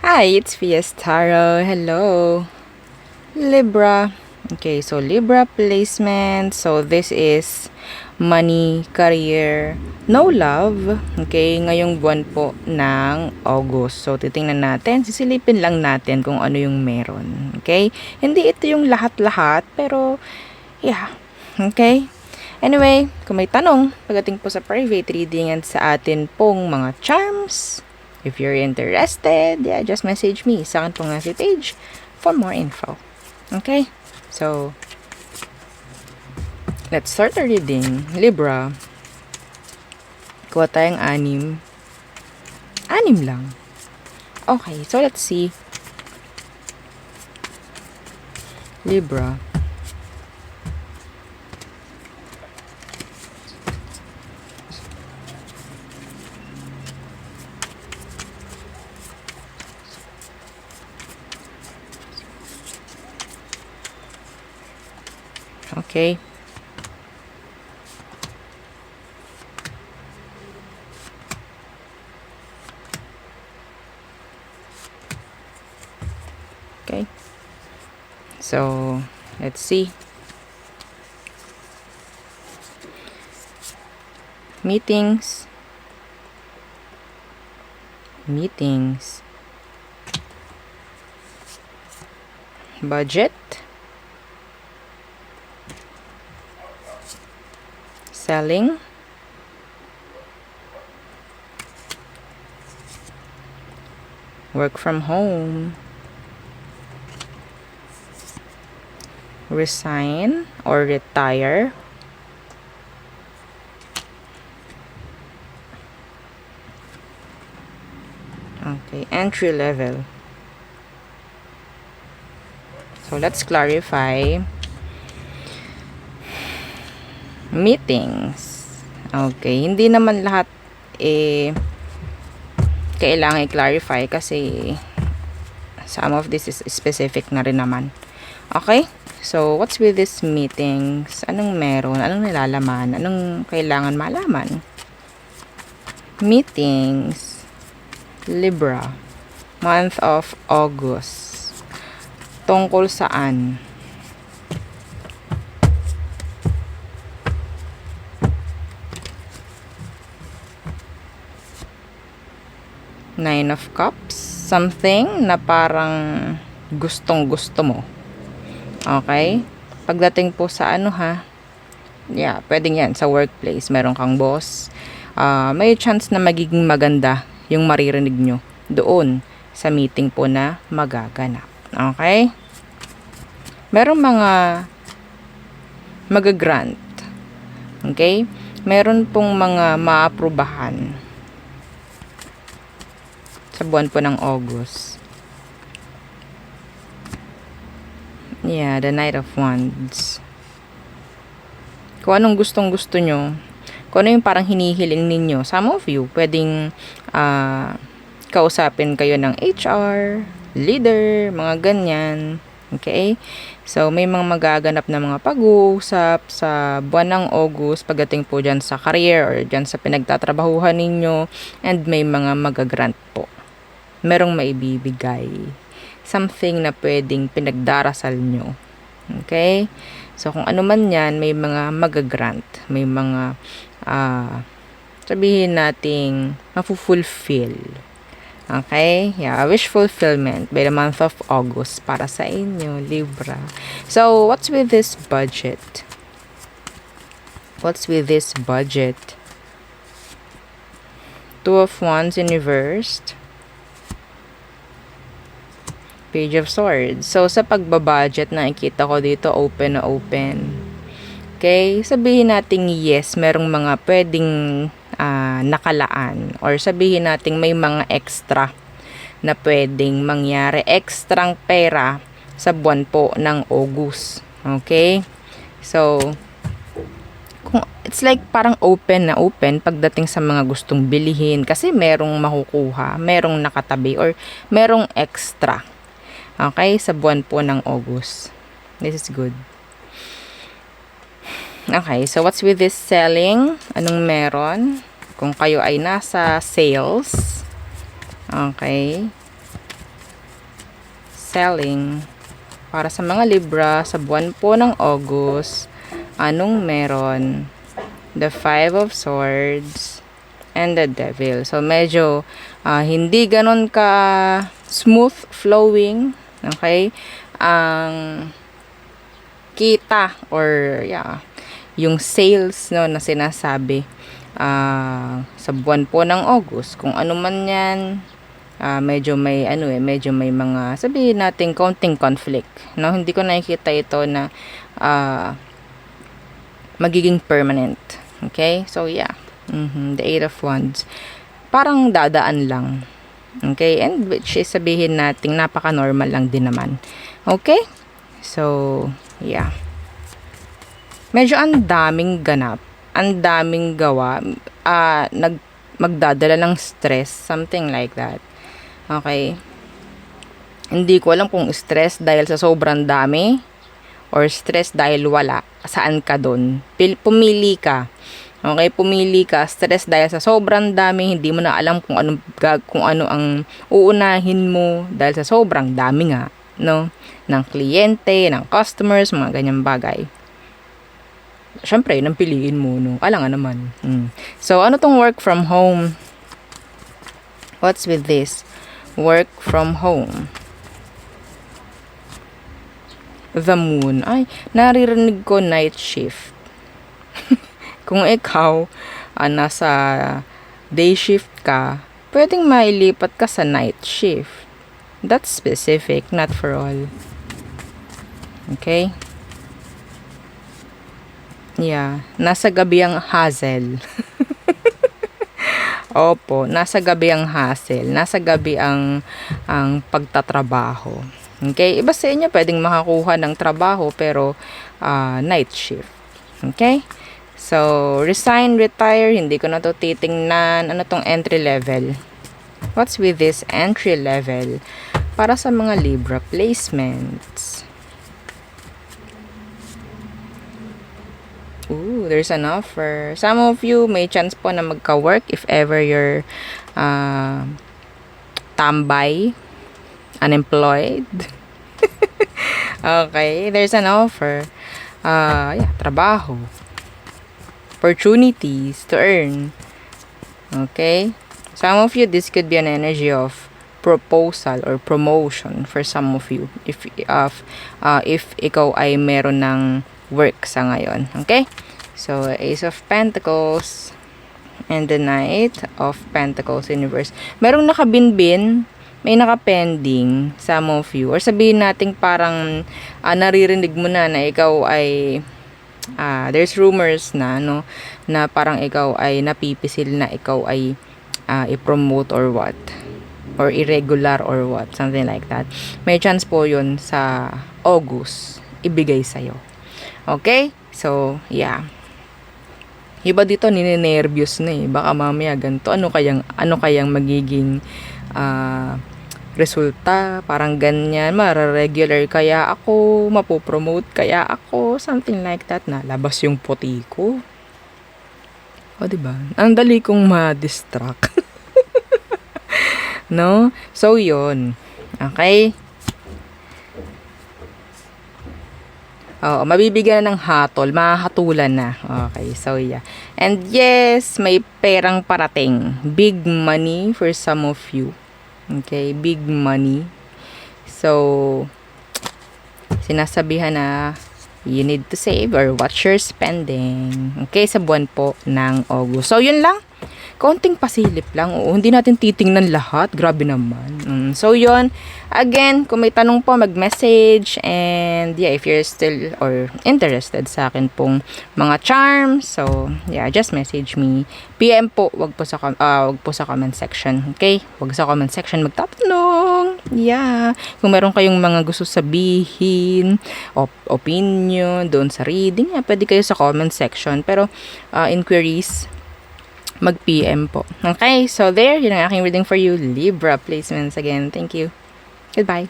Hi, it's Fiestaro. Hello. Libra. Okay, so Libra placement. So this is money, career, no love. Okay, ngayong buwan po ng August. So titingnan natin, sisilipin lang natin kung ano yung meron. Okay? Hindi ito yung lahat-lahat, pero yeah. Okay? Anyway, kung may tanong pagdating po sa private reading at sa atin pong mga charms, if you're interested, yeah, just message me sa akin pong message page for more info. Okay? So, let's start our reading. Libra. Kuha tayong 6. 6 lang. Okay, so let's see. Libra. Okay. Okay. So, let's see. Meetings. Budget. Selling. Work from home. Resign or retire. Okay, entry level. So let's clarify. Meetings. Okay, hindi naman lahat kailangan i-clarify kasi some of this is specific na rin naman. Okay? So, what's with these meetings? Anong meron? Anong nilalaman? Anong kailangan malaman? Meetings. Libra. Month of August. Tungkol saan? Nine of Cups. Something na parang gustong gusto mo. Okay? Pagdating po sa ano ha, yeah, pwedeng yan sa workplace. Meron kang boss. May chance na magiging maganda yung maririnig nyo doon sa meeting po na magaganap. Okay? Merong mga magagrant. Okay? Meron pong mga maaprubahan sa buwan po ng August. Yeah, the Knight of Wands. Kung anong gustong gusto nyo, kung ano yung parang hinihiling ninyo, some of you, pwedeng kausapin kayo ng HR, leader, mga ganyan. Okay? So, may mga magaganap na mga pag-uusap sa buwan ng August pagdating po dyan sa career or dyan sa pinagtatrabahuhan ninyo, and may mga magagrant po. Merong maibibigay. Something na pwedeng pinagdarasal nyo. Okay? So, kung ano man yan, may mga magagrant. May mga, sabihin nating, mafu-fulfill. Okay? Yeah, wish fulfillment by the month of August para sa inyo, Libra. So, what's with this budget? What's with this budget? Two of Wands in reversed. Page of Swords. So, sa pagbabudget, nakikita ko dito, open na open. Okay? Sabihin natin yes, merong mga pwedeng nakalaan. Or sabihin natin may mga extra na pwedeng mangyari. Extrang pera sa buwan po ng August. Okay? So, it's like parang open na open pagdating sa mga gustong bilihin. Kasi merong makukuha, merong nakatabi, or merong extra. Okay, sa buwan po ng August. This is good. Okay, so what's with this selling? Anong meron? Kung kayo ay nasa sales. Okay. selling. Para sa mga Libra, sa buwan po ng August, anong meron? The Five of Swords and the Devil. So, medyo hindi ganon ka smooth flowing. Okay? Ang kita or yung sales no, na sinasabi sa buwan po ng August. Kung ano man yan, medyo may medyo may mga sabihin natin konting conflict, no? Hindi ko nakikita ito na magiging permanent. Okay? So the Eight of Wands parang dadaan lang. Okay? And which is sabihin natin napaka-normal lang din naman. Okay? So medyo ang daming ganap, ang daming gawa, magdadala ng stress, something like that. Okay. Hindi ko alam kung stress dahil sa sobrang dami or stress dahil wala. Saan ka dun? Pumili ka. Okay, pumili ka. Stress dahil sa sobrang dami, hindi mo na alam kung ano ang uunahin mo dahil sa sobrang dami nga, no? Ng kliyente, ng customers, mga ganyang bagay. Syempre, yun ang piliin mo, no? Alangan naman. So, ano tong work from home? What's with this? Work from home. The Moon. Ay, naririnig ko night shift. Kung ikaw, nasa day shift ka, pwedeng mailipat ka sa night shift. That's specific, not for all. Okay? Nasa gabi ang hassle. Opo, nasa gabi ang hassle. Nasa gabi ang pagtatrabaho. Okay? Iba sa inyo, pwedeng makakuha ng trabaho pero night shift. Okay? So, resign, retire, hindi ko na to titingnan. Ano tong entry level? What's with this entry level? Para sa mga Libra placements. Ooh, there's an offer. Some of you may chance po na magka-work if ever you're tambay, unemployed. Okay, there's an offer. Trabaho. Opportunities to earn. Okay? Some of you, this could be an energy of proposal or promotion for some of you. If ikaw ay meron ng work sa ngayon. Okay? So, Ace of Pentacles and the Knight of Pentacles Universe. Merong nakabinbin, may nakapending, some of you. Or sabihin natin parang naririnig mo na ikaw ay there's rumors na, no, na parang ikaw ay napipisil na ikaw ay i-promote or what. Or irregular or what. Something like that. May chance po yun sa August ibigay sa'yo. Okay? So, iba dito ninenervyos na eh. Baka mamaya ganito. Ano kayang magiging resulta? Parang ganyan. Mara-regular kaya ako? Mapopromote kaya ako? Something like that na. Labas yung puti ko. O, diba? Ang dali kong ma-distract. No? So, yun. Okay? Mabibigyan na ng hatol, mahatulan na. Okay, so and yes, may perang parating. Big money for some of you. Okay, big money. So, sinasabihan na you need to save or watch your spending. Okay, sa buwan po ng August. So, yun lang. Konting pasilip lang. Oo, hindi natin titingnan lahat. Grabe naman. So, yun. Again, kung may tanong po, mag-message. And, if you're still or interested sa akin pong mga charms. So, just message me. PM po, wag po sa comment section. Okay? Wag sa comment section magtatanong. Kung meron kayong mga gusto sabihin, opinion, doon sa reading, pwede kayo sa comment section. Pero, inquiries, mag-PM po. Okay, so there, yun ang aking reading for you. Libra placements again. Thank you. Goodbye.